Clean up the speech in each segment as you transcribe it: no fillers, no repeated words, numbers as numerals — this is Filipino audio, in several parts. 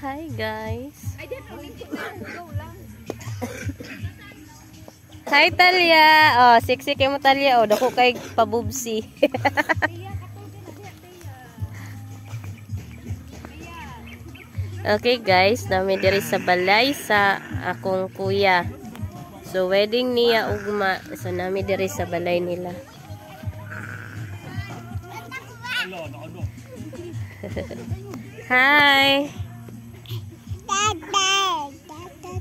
Hi guys. Hi Talia. Oh, sexy kay mo Talia. Oh, dako kay pabubsi. Okay guys, nami diri sa balay sa akong kuya. So wedding niya ugma. So nami diri sa balay nila. Hi.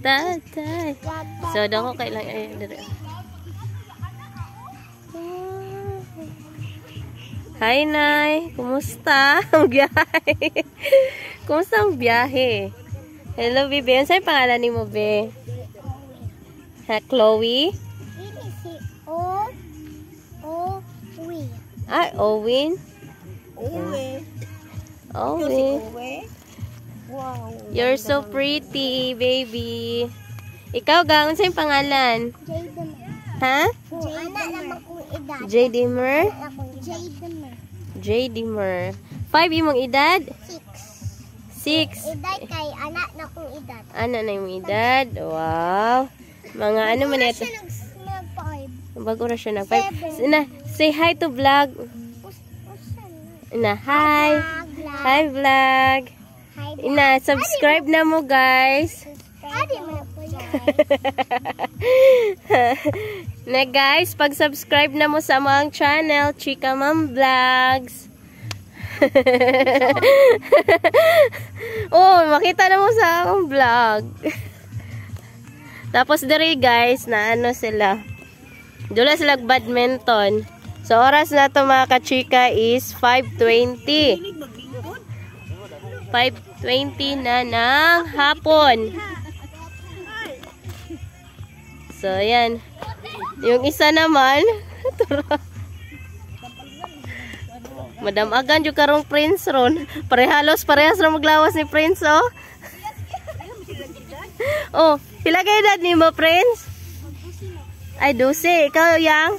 Tatay. So dako kay lang ay diri. Hi Nay, kumusta ang biyahe? Kumusta ang biyahe? Hello Bebe, ano sa'yo pangalan ni mo Be? Ha, Chloe? Ini si Owen. Ah, Owen? Owen. Owen. Wow. You're so pretty, baby. Ikaw gang, ano sa'yo pangalan? Jayden. Ha? Anak naman kong edad. J. Dimmer? Jayden. J. Dimmer. 5 imong edad? 6. 6. Edad kay anak na kong edad. Ano na yung edad? Wow. Mga ano man ito? Nag-5. Bago na siya nag-5. Na, say hi to vlog. Na, hi. Hi vlog. Ina, subscribe na mo guys. Adi mo na po yan. Na guys, pag-subscribe na mo sa among channel, Chika Mom Vlogs. Oh, makita na mo sa among vlog. Tapos diri guys, na ano sila. Dula sila badminton. So oras na to mga kachika is 5:20. 5:20 na ng hapon. So, ayan. Yung isa naman, madamagan yung karong Prince ron. Parehas na maglawas ni Prince, oh. Oh, pila kayo edad ni mo, Prince? Ay, 12. Ikaw, yang?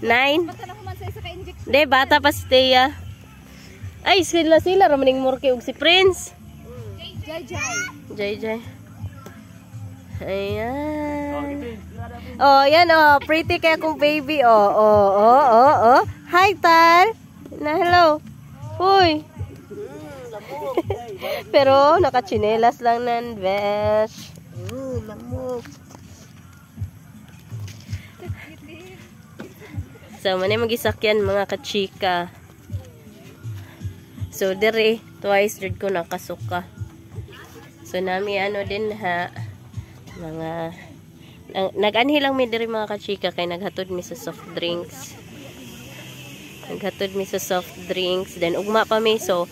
9? Hindi, bata pa si Thea. Ay, sila ramaning murki og si Prince. Jay. Ayan. Oh, yan oh, pretty kaya kong baby. Oh. Hi, Tal. Na hello. Hoy. Pero nakachinelas lang nan, besh. Lamok. So, manay magisakyan mga kachika. So, dere, twice red ko nakasuka. So, nami ano din ha, mga, nag-anhi lang mi dere mga kachika, kay naghatod mi sa soft drinks. Then, ugma pa mi, so,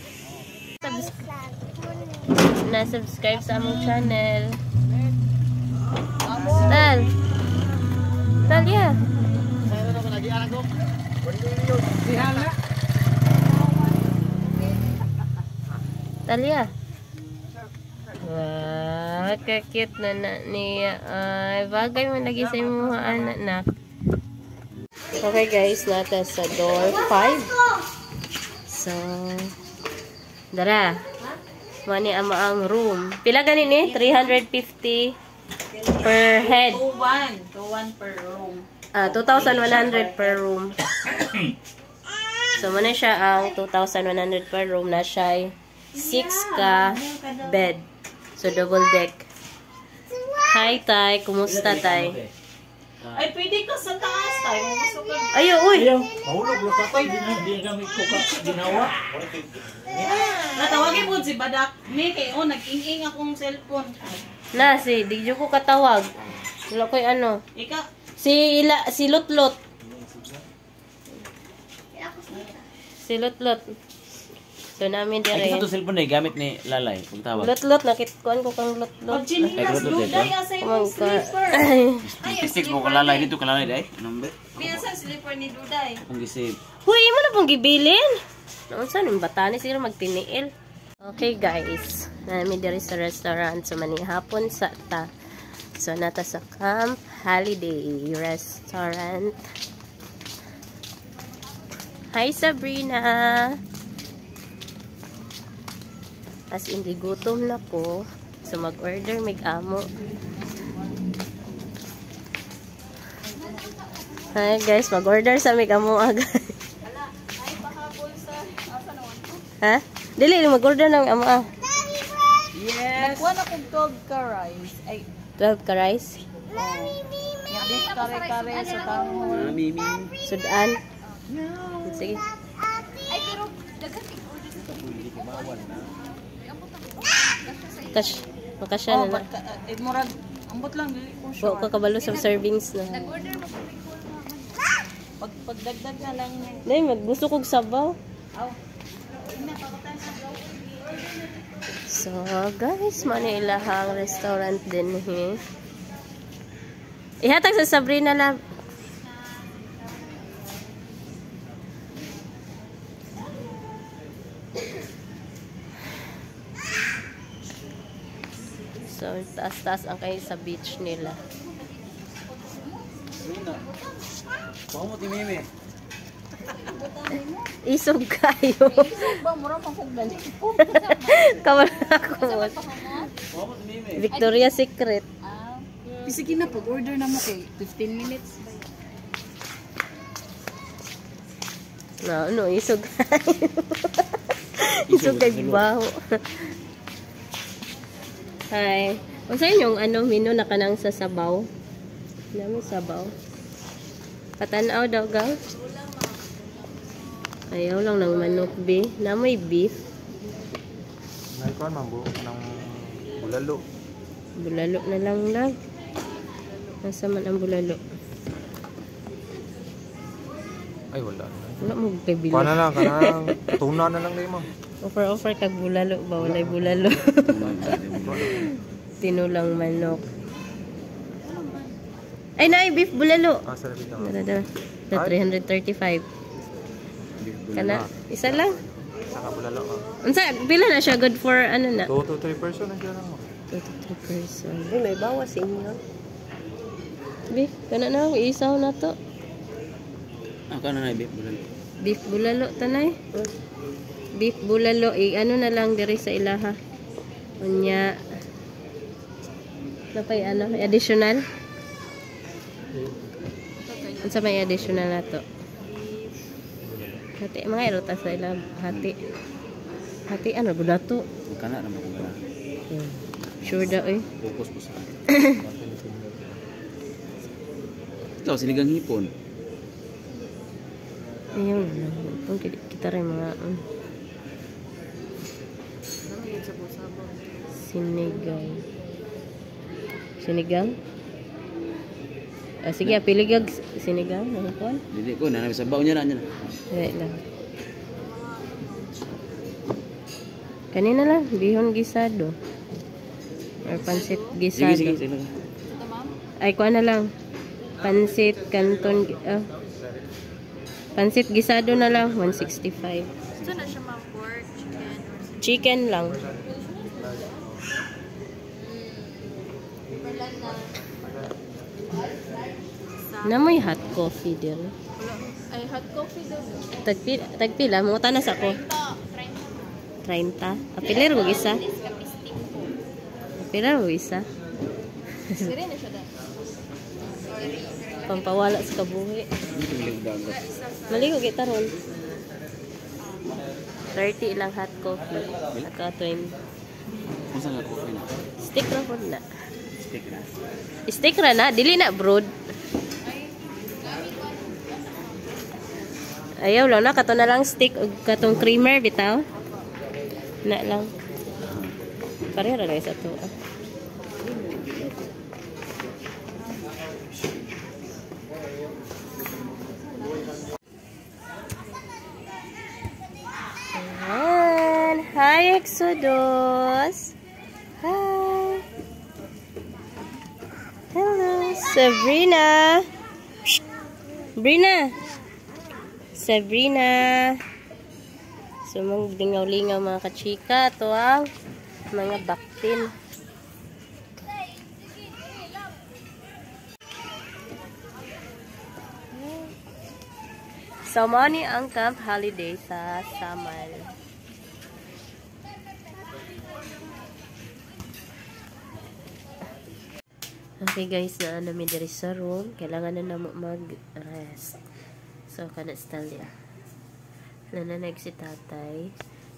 na-subscribe sa among channel. Tal, ya. Talia. Wow, kakit na niya. Ay, bagay mo lagi sa mga anak na. Okay guys, nata sa door 5. So, dara. Mani ang room. Pila ganin eh? 350 per head. 2,1 per room. 2,100 per room. So, muna siya ang 2,100 per room na siya 6 ka bed. So, double deck. Hi, Tay. Kumusta, Tay? Ay, pwede ka sa taas, Tay. Ayo, uy! Mahulog na tatay. Hindi gamit ko ka ginawa. Natawagin mo si Badak. May kayo, nag-ing-ing akong cellphone. Na, di ko katawag. Wala ko yung ano. Ika. Si Lutlot. Si Lutlot. So, namin Ay, dire. ito cellphone na gamit ni Lalay. Pagtawag. Lutlot, nakitkuhan ko kang Lutlot. O, Chinilas, Luday, asay mo slipper. Tistik mo ka Lalay dito ka Lalay day. Number. Pinsan slipper ni Luday. Kung gisip. Huy, mo na pong gibilin. Noon saan yung batani sila magtiniil. Okay guys, namin dire sa restaurant. So, manihapon sa ta. So, nata sa Camp Holiday Restaurant. Hi Sabrina. As in, gutom na ko. So, mag-order mig amo. Hi guys, mag-order sa mig amo agad. Ay, pahabol sa... Asa naman ko? Ha? Dili, mag-order ng amo ah. Yes. Nagkuha na kong 12 ka rice. Ay, 12 ka rice. Di kare-kare sa tanghon. Sudan. Sige. Ay, pero dagat Cash. Makasya Oh, na na. murag, ambot lang, dili ko Wa sure. ka kabalo sa servings na. Pagdagdag na lang. Nay, maggusto kog sabaw. Aw. So, guys, manilahang restaurant din he. Ihatag sa Sabrina lang. So, taas-taas ang kayo sa beach nila. Pamot ni Meme. Isog kayo. Ba, mura pang kong dali. Kamala ko mo. Pamot ni Meme. Victoria's Secret. Sige na, pag-order na mo kay 15 minutes. No, isog kayo. Isog kay baho. Hi. O sa inyong menu na kanang sa sabaw? Namin sabaw. Patanaw daw gang? Ayaw lang ng manok be. Namoy beef. Naikuan man bu ng bulalo. Bulalo na lang lang. Nasa man ang bulalo? Ay wala. Wala mo kay bilo. Kuha na lang kanang tuna na lang dai mo. Offer kag bulalo ba? Walay bulalo. Tinulang manok. Ay, naay beef bulalo. Ah, sa bitaw. Dada. Na 335. Kana, isa lang. Saka bulalo ka. Unsa, pila na siya good for ano na? 2 to 3 person na siya lang mo. 2 to 3 person. Ay, may bawas inyo. Beef, kana na, isaw na to. Kana na beef bulalo. Beef bulalo, tanay. Beef bulalo, ano na lang diri sa ilaha. Unya. Napay additional? Unsa may additional na to? Hati, mga irota sa ilang hati. Hati, bulato. Kana na mo kana. Sure daw eh. Focus po sa. Ito sinigang hipon. Ayun lang. Itong kita rin mga sinigang. Sinigang? Sige, piligag sinigang. Ano po? Dili ko na sabaw niya na niya. Wait lang. Kanina lang, bihon gisado. Or pansit gisado. Sige. Ay, kuha na lang. Pansit canton. Pansit gisado na lang, 165. Ito na siya mga pork, chicken. Chicken lang. Namoy hot coffee din. Ay, hot coffee daw. Tagpila, mungutan na sa ko. 30. Apiler mo isa? Apiler mo isa? Sire na siya daw. Pampawala sa kabuhi. Maligo kita ron. 30 ilang hot coffee. Naka 20. Unsa nga coffee na? Stick ra po na. Stick na. Stick ra na. Dili na broad. Ayaw lang na. Kato na lang stick. Katong creamer bitaw. Na lang. Pareha ra guys ato. Ayan. Hi, Exodus. Hi. Hello, Sabrina. Sabrina. So, maglingaw-lingaw mga kachika. Ito ang mga baktin. So, money ang camp holiday sa Samal. Okay guys, na namin diri sa room. Kailangan na namo mag-rest. So, kana Stalia. Nananag si tatay.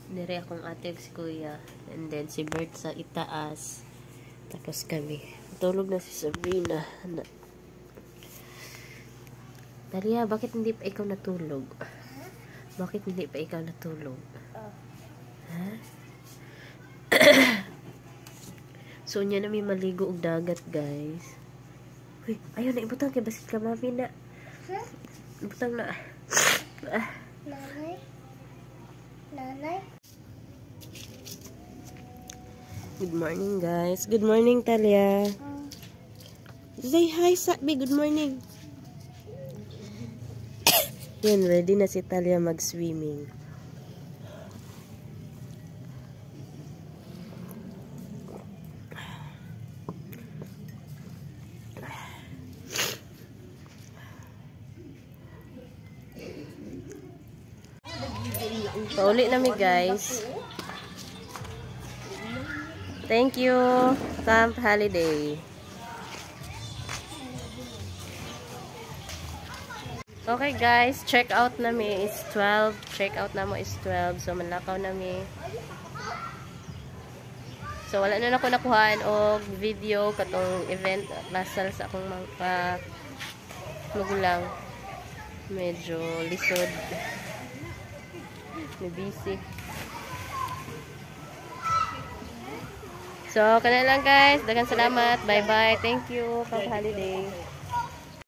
Diri akong ate si kuya. And then si Bert sa itaas. Tapos kami. Tulog na si Sabrina. Talia, bakit hindi pa ikaw natulog? Bakit hindi pa ikaw natulog? Ha? So, niya na may maligo og dagat, guys. Uy, ayaw na ibutang kay basit ka, mami na. Ibutang na. Nanay? Nanay? Good morning, guys. Good morning, Talia. Say hi, Sabi. Good morning. Yan, ready na si Talia mag-swimming. Paulit namin, guys. Thank you, Camp Holiday. Okay guys, check out nami is 12. Check out namo is 12. So manlakaw nami. So wala na ako nakuhaan og video katong event lasal sa akong mga magulang. Medyo lisod. May busy. So kana lang guys, daghang salamat. Bye bye. Thank you, Camp Holiday.